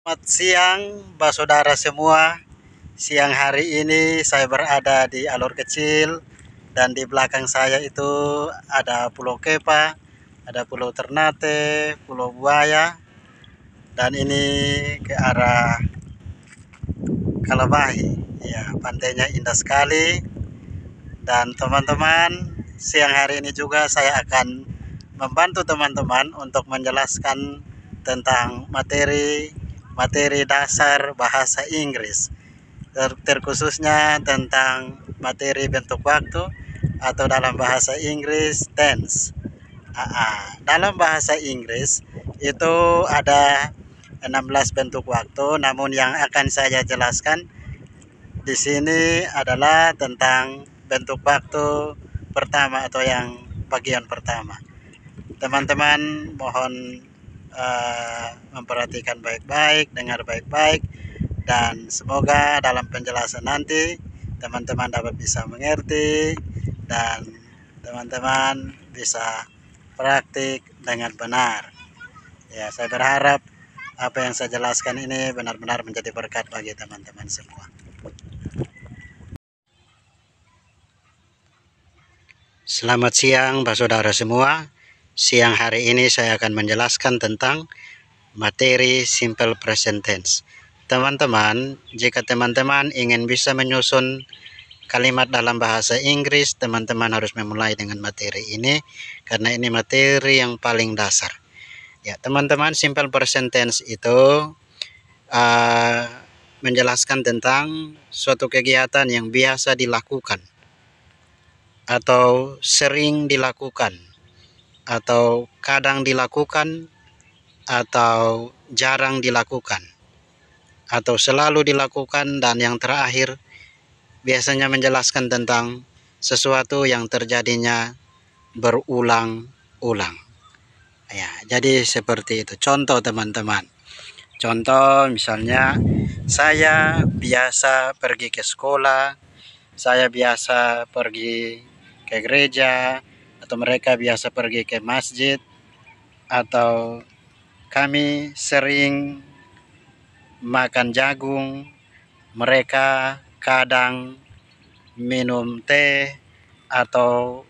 Selamat siang, saudara semua. Siang hari ini saya berada di Alor Kecil dan di belakang saya itu ada Pulau Kepa, ada Pulau Ternate, Pulau Buaya, dan ini ke arah Kalabahi. Ya, pantainya indah sekali. Dan teman-teman, siang hari ini juga saya akan membantu teman-teman untuk menjelaskan tentang materi dasar bahasa Inggris, terkhususnya tentang materi bentuk waktu atau dalam bahasa Inggris tense. Dalam bahasa Inggris itu ada 16 bentuk waktu, namun yang akan saya jelaskan di sini adalah tentang bentuk waktu pertama atau yang bagian pertama. Teman-teman mohon memperhatikan baik-baik, dengar baik-baik, dan semoga dalam penjelasan nanti teman-teman dapat bisa mengerti dan teman-teman bisa praktik dengan benar. Ya, saya berharap apa yang saya jelaskan ini benar-benar menjadi berkat bagi teman-teman semua. Selamat siang, saudara semua. Siang hari ini saya akan menjelaskan tentang materi simple present tense. Teman-teman, jika teman-teman ingin bisa menyusun kalimat dalam bahasa Inggris, teman-teman harus memulai dengan materi ini karena ini materi yang paling dasar. Ya, teman-teman, simple present tense itu menjelaskan tentang suatu kegiatan yang biasa dilakukan atau sering dilakukan atau kadang dilakukan atau jarang dilakukan atau selalu dilakukan, dan yang terakhir biasanya menjelaskan tentang sesuatu yang terjadinya berulang-ulang. Ya, jadi seperti itu. Contoh teman-teman. Contoh misalnya saya biasa pergi ke sekolah, saya biasa pergi ke gereja, atau mereka biasa pergi ke masjid, atau kami sering makan jagung, mereka kadang minum teh, atau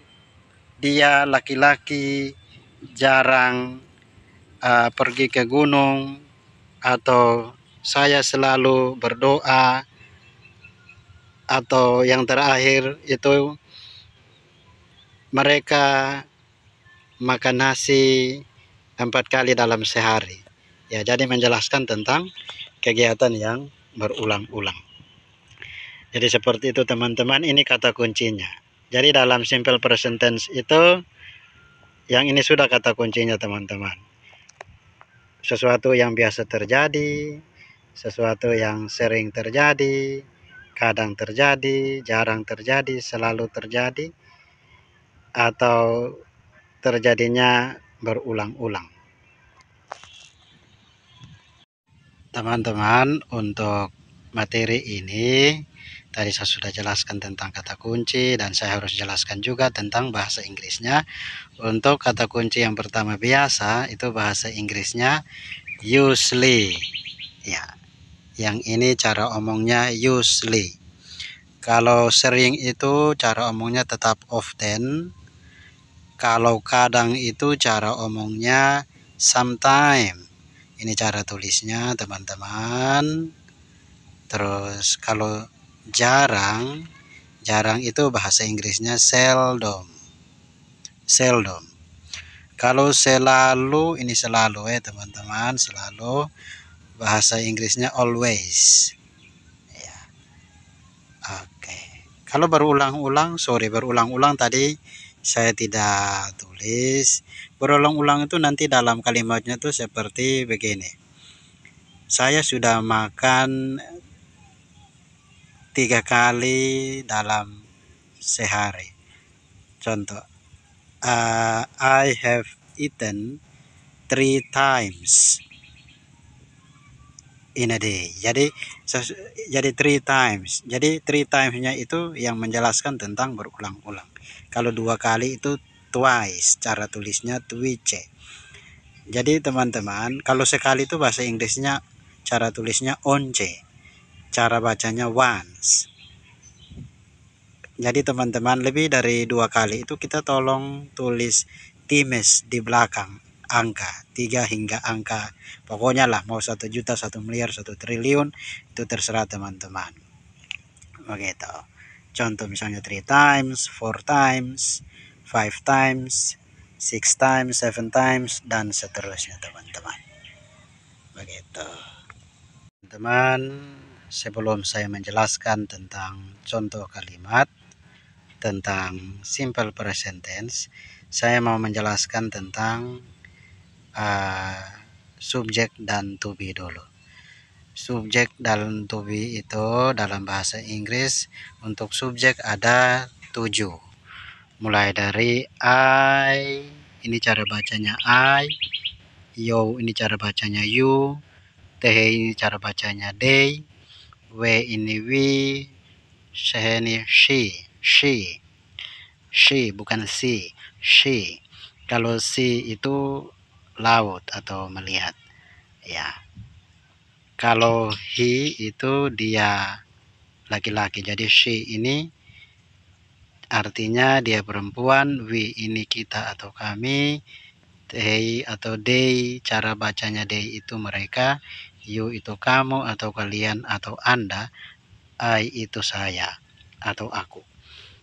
dia laki-laki jarang pergi ke gunung, atau saya selalu berdoa, atau yang terakhir itu mereka makan nasi 4 kali dalam sehari. Ya, jadi menjelaskan tentang kegiatan yang berulang-ulang. Jadi seperti itu teman-teman, ini kata kuncinya. Jadi dalam simple present tense itu yang ini sudah kata kuncinya teman-teman. Sesuatu yang biasa terjadi, sesuatu yang sering terjadi, kadang terjadi, jarang terjadi, selalu terjadi, atau terjadinya berulang-ulang. Teman-teman, untuk materi ini tadi saya sudah jelaskan tentang kata kunci, dan saya harus jelaskan juga tentang bahasa Inggrisnya. Untuk kata kunci yang pertama biasa, itu bahasa Inggrisnya usually. Ya, yang ini cara omongnya usually. Kalau sering itu cara omongnya tetap often. Kalau kadang itu cara omongnya sometimes. Ini cara tulisnya teman-teman. Terus kalau jarang itu bahasa Inggrisnya seldom. Kalau selalu, ini selalu teman-teman, selalu bahasa Inggrisnya always. Ya. Oke. Kalau berulang-ulang tadi saya tidak tulis. Berulang-ulang itu nanti dalam kalimatnya tuh seperti begini. Saya sudah makan 3 kali dalam sehari. Contoh, I have eaten 3 times in a day. Jadi 3 times. Jadi 3 times-nya itu yang menjelaskan tentang berulang-ulang. Kalau 2 kali itu twice, cara tulisnya twice. Jadi teman-teman, kalau sekali itu bahasa Inggrisnya cara tulisnya once, cara bacanya once. Jadi teman-teman, lebih dari 2 kali itu kita tolong tulis times di belakang angka 3 hingga angka pokoknya lah, mau 1 juta, 1 miliar, 1 triliun, itu terserah teman-teman. Begitu. Contoh misalnya 3 times, 4 times, 5 times, 6 times, 7 times, dan seterusnya teman-teman. Begitu. Teman-teman, sebelum saya menjelaskan tentang contoh kalimat, tentang simple present tense, saya mau menjelaskan tentang subjek dan to be dulu. Subjek dan to be itu dalam bahasa Inggris, untuk subjek ada 7. Mulai dari I, ini cara bacanya I, yo ini cara bacanya you, teh ini cara bacanya they, we ini we, she ini she bukan she. Kalau she itu laut atau melihat, ya. Kalau he itu dia laki-laki, jadi she ini artinya dia perempuan, we ini kita atau kami, they atau they, cara bacanya they itu mereka, you itu kamu atau kalian atau Anda, I itu saya atau aku.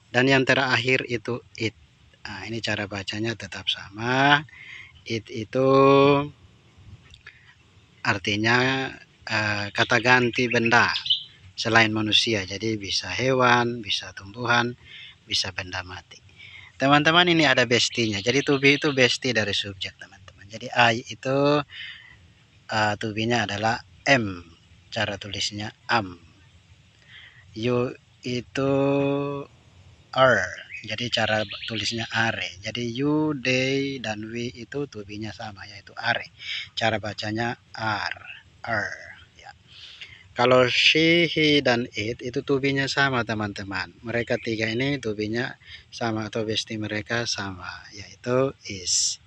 Dan yang terakhir itu it. Nah, ini cara bacanya tetap sama. It itu artinya kata ganti benda selain manusia, jadi bisa hewan, bisa tumbuhan, bisa benda mati. Teman-teman, ini ada bestinya, jadi to be itu besti dari subjek teman-teman. Jadi I itu to be-nya adalah M, cara tulisnya am. You itu R, jadi cara tulisnya are. Jadi you, they, dan we itu to be-nya sama, yaitu are, cara bacanya R. Ya. Kalau she, he, dan it itu to be-nya sama teman-teman. Mereka tiga ini to be-nya sama atau besti mereka sama, yaitu is.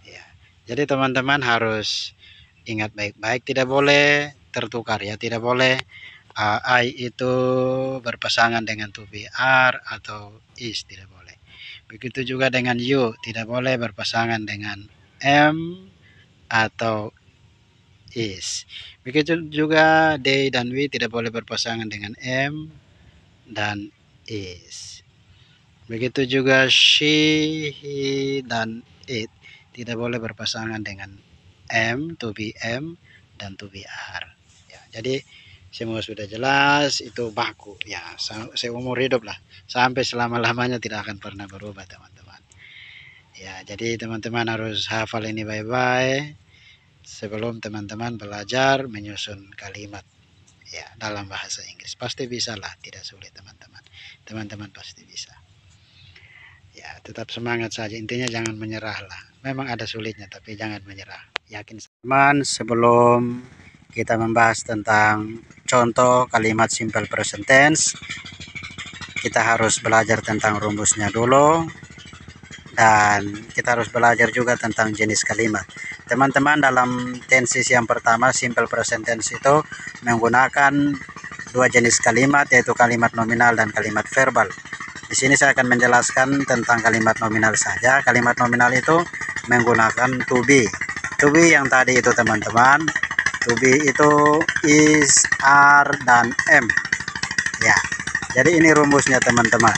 Ya. Jadi teman-teman harus ingat baik-baik, tidak boleh tertukar ya, tidak boleh I itu berpasangan dengan to be are atau is, tidak boleh. Begitu juga dengan you, tidak boleh berpasangan dengan am atau is. Begitu juga they dan we tidak boleh berpasangan dengan am dan is. Begitu juga she, he, dan it tidak boleh berpasangan dengan am, to be am, dan to be are. Ya, jadi semua sudah jelas, itu baku ya, seumur hidup lah, sampai selama-lamanya tidak akan pernah berubah teman-teman. Ya, jadi teman-teman harus hafal ini baik-baik sebelum teman-teman belajar menyusun kalimat ya dalam bahasa Inggris. Pasti bisa lah, tidak sulit teman-teman. Teman-teman pasti bisa. Ya, tetap semangat saja, intinya jangan menyerah lah. Memang ada sulitnya, tapi jangan menyerah. Yakin teman, sebelum kita membahas tentang contoh kalimat simple present tense, kita harus belajar tentang rumusnya dulu, dan kita harus belajar juga tentang jenis kalimat. Teman-teman, dalam tenses yang pertama simple present tense itu menggunakan 2 jenis kalimat, yaitu kalimat nominal dan kalimat verbal. Di sini saya akan menjelaskan tentang kalimat nominal saja. Kalimat nominal itu menggunakan to be. To be yang tadi itu teman-teman, to be itu is, are, dan am. Ya, jadi ini rumusnya teman-teman.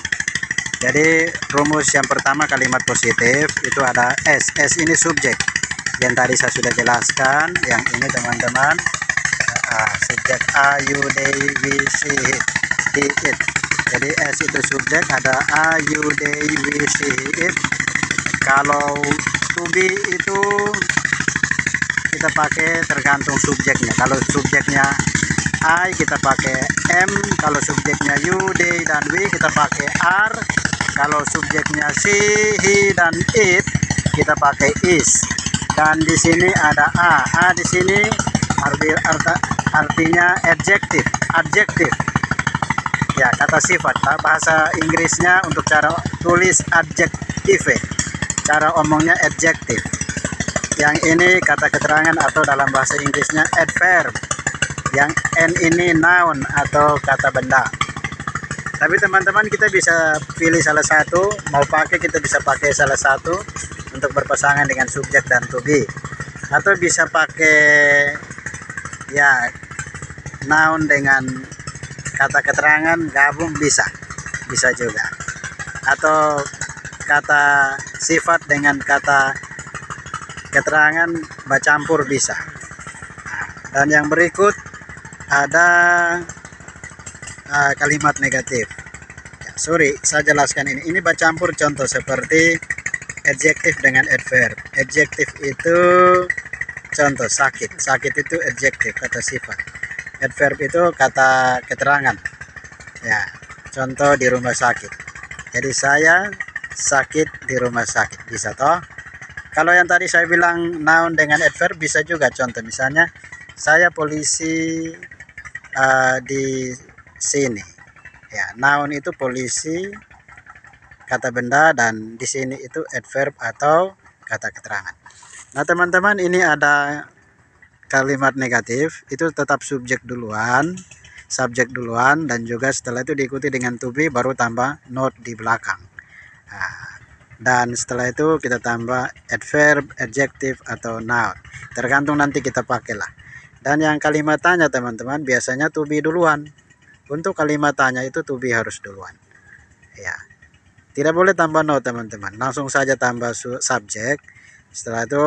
Jadi rumus yang pertama kalimat positif itu ada S. S ini subjek. Yang tadi saya sudah jelaskan. Yang ini teman-teman, subjek I, you, they, we, she, he, it. Jadi S itu subjek, ada I, you, they, we, she, it. Kalau to be itu kita pakai tergantung subjeknya. Kalau subjeknya I kita pakai am, kalau subjeknya you, they, dan we kita pakai are. Kalau subjeknya she, he, dan it kita pakai is. Dan di sini ada a. A di sini artinya adjektif. Ya, kata sifat. Bahasa Inggrisnya untuk cara tulis adjektif, cara omongnya adjektif. Yang ini kata keterangan atau dalam bahasa Inggrisnya adverb. Yang N ini noun atau kata benda. Tapi teman-teman kita bisa pilih salah satu, mau pakai kita bisa pakai salah satu untuk berpasangan dengan subjek dan to be. Atau bisa pakai ya noun dengan kata keterangan gabung bisa juga. Atau kata sifat dengan kata keterangan bercampur bisa. Dan yang berikut ada kalimat negatif. Ya, sorry, saya jelaskan ini. Ini bercampur contoh seperti adjektif dengan adverb. Adjektif itu contoh sakit. Sakit itu adjektif, kata sifat. Adverb itu kata keterangan. Ya, contoh di rumah sakit. Jadi saya sakit di rumah sakit. Bisa toh? Kalau yang tadi saya bilang noun dengan adverb bisa juga contoh. Misalnya saya polisi di sini. Ya, noun itu polisi, kata benda, dan di sini itu adverb atau kata keterangan. Nah, teman-teman, ini ada kalimat negatif, itu tetap subjek duluan, subjek duluan, dan juga setelah itu diikuti dengan to be baru tambah not di belakang. Nah, dan setelah itu kita tambah adverb, adjective atau noun. Tergantung nanti kita pakailah. Dan yang kalimat tanya teman-teman biasanya to be duluan. Untuk kalimat tanya itu to be harus duluan. Ya. Tidak boleh tambah no teman-teman. Langsung saja tambah subjek. Setelah itu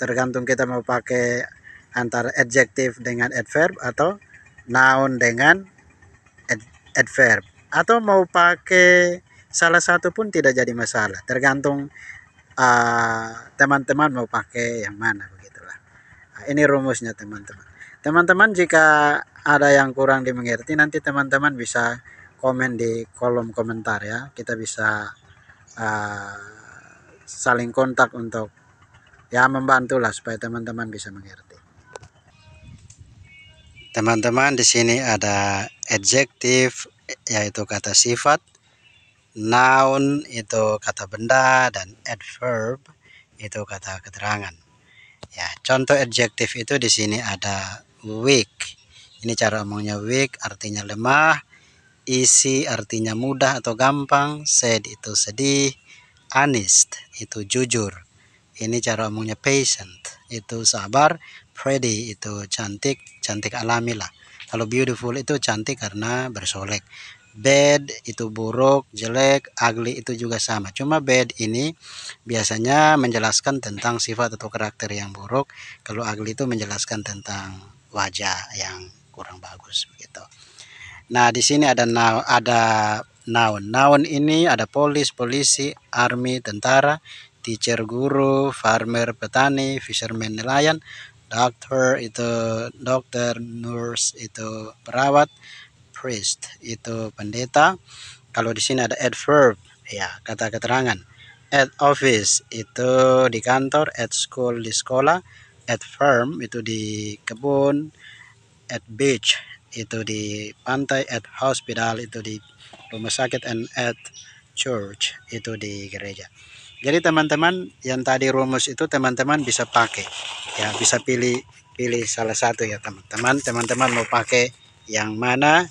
tergantung kita mau pakai antara adjective dengan adverb atau noun dengan adverb. Atau mau pakai salah satu pun tidak jadi masalah. Tergantung teman-teman mau pakai yang mana begitulah. Nah, ini rumusnya teman-teman. Teman-teman jika ada yang kurang dimengerti nanti teman-teman bisa komen di kolom komentar ya. Kita bisa saling kontak untuk ya membantulah supaya teman-teman bisa mengerti. Teman-teman di sini ada adjektif yaitu kata sifat, noun itu kata benda, dan adverb itu kata keterangan. Ya, contoh adjektif itu di sini ada weak. Ini cara omongnya weak artinya lemah, easy artinya mudah atau gampang, sad itu sedih, honest itu jujur. Ini cara omongnya patient itu sabar, pretty itu cantik, cantik alami lah. Kalau beautiful itu cantik karena bersolek. Bad itu buruk, jelek, ugly itu juga sama. Cuma bad ini biasanya menjelaskan tentang sifat atau karakter yang buruk. Kalau ugly itu menjelaskan tentang wajah yang kurang bagus begitu. Nah, di sini ada noun. Noun ini ada polis, polisi, army, tentara, teacher, guru, farmer, petani, fisherman, nelayan, doctor itu dokter, nurse itu perawat, priest itu pendeta. Kalau di sini ada adverb, ya kata keterangan. At office itu di kantor, at school di sekolah, at farm itu di kebun, at beach itu di pantai, at hospital itu di rumah sakit, and at church itu di gereja. Jadi teman-teman yang tadi rumus itu teman-teman bisa pakai, ya bisa pilih salah satu ya teman-teman. Teman-teman mau pakai yang mana?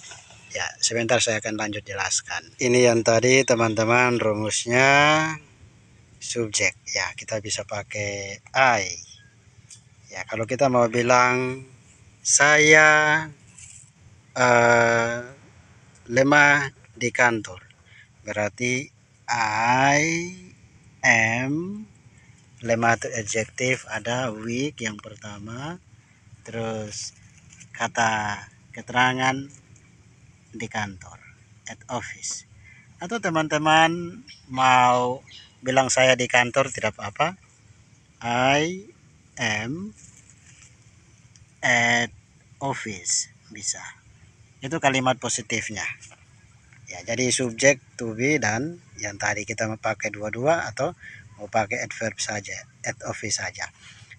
Ya, sebentar saya akan lanjut jelaskan. Ini yang tadi teman-teman rumusnya subjek. Ya, kita bisa pakai I. Ya, kalau kita mau bilang saya lemah di kantor, berarti I am lemah itu adjektif, ada weak yang pertama, terus kata keterangan di kantor, at office. Atau teman-teman mau bilang saya di kantor tidak apa-apa, I am at office bisa. Itu kalimat positifnya. Ya, jadi subjek to be dan yang tadi kita mau pakai dua-dua atau mau pakai adverb saja, at office saja.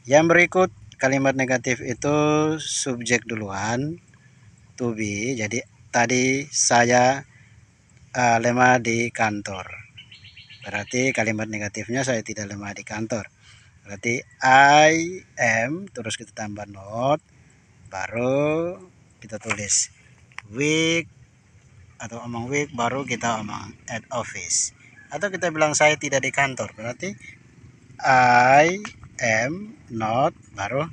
Yang berikut kalimat negatif itu subjek duluan, to be. Jadi tadi saya lemah di kantor. Berarti kalimat negatifnya saya tidak lemah di kantor. Berarti I am, terus kita tambah not, baru kita tulis week atau omong week, baru kita omong at office. Atau kita bilang saya tidak di kantor, berarti I am not, baru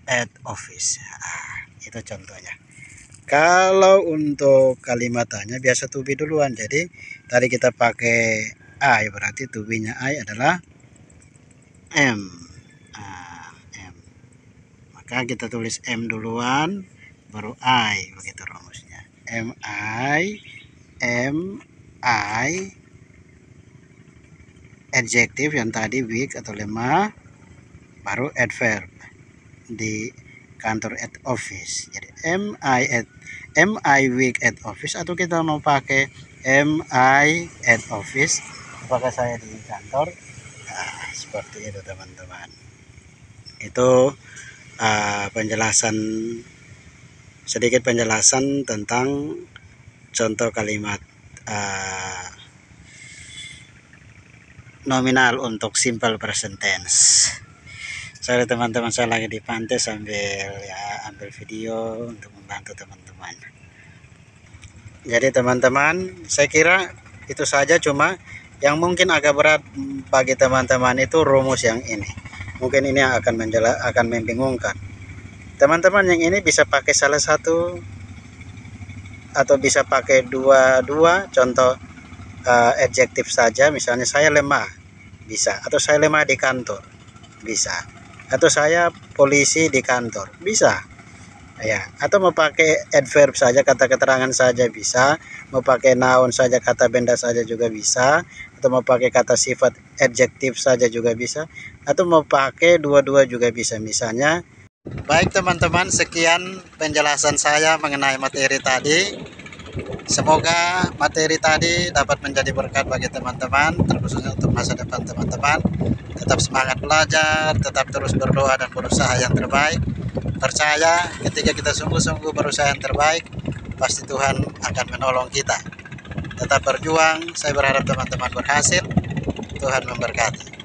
at office. Itu contohnya. Kalau untuk kalimat tanya biasa to be duluan. Jadi tadi kita pakai I, berarti to be-nya I adalah am. M. Maka kita tulis am duluan baru I, begitu rumusnya. Am I adjektif yang tadi weak atau lemah, baru adverb di kantor at office. Jadi am I weak at office, atau kita mau pakai am I at office, apakah saya di kantor. Seperti itu teman-teman. Itu sedikit penjelasan tentang contoh kalimat nominal untuk simple present tense. Sorry teman-teman, saya lagi di pantai sambil ambil video untuk membantu teman-teman. Jadi teman-teman, saya kira itu saja, cuma yang mungkin agak berat bagi teman-teman itu rumus yang ini. Mungkin ini akan membingungkan. Teman-teman yang ini bisa pakai salah satu atau bisa pakai dua contoh adjektif saja. Misalnya saya lemah, bisa. Atau saya lemah di kantor, bisa. Atau saya polisi di kantor, bisa. Ya, atau mau pakai adverb saja, kata keterangan saja bisa, mau pakai noun saja, kata benda saja juga bisa, atau mau pakai kata sifat adjektif saja juga bisa, atau mau pakai dua-dua juga bisa. Misalnya, baik teman-teman, sekian penjelasan saya mengenai materi tadi. Semoga materi tadi dapat menjadi berkat bagi teman-teman, terkhususnya untuk masa depan teman-teman. Tetap semangat belajar, tetap terus berdoa dan berusaha yang terbaik. Percaya ketika kita sungguh-sungguh berusaha yang terbaik, pasti Tuhan akan menolong kita. Tetap berjuang, saya berharap teman-teman berhasil. Tuhan memberkati.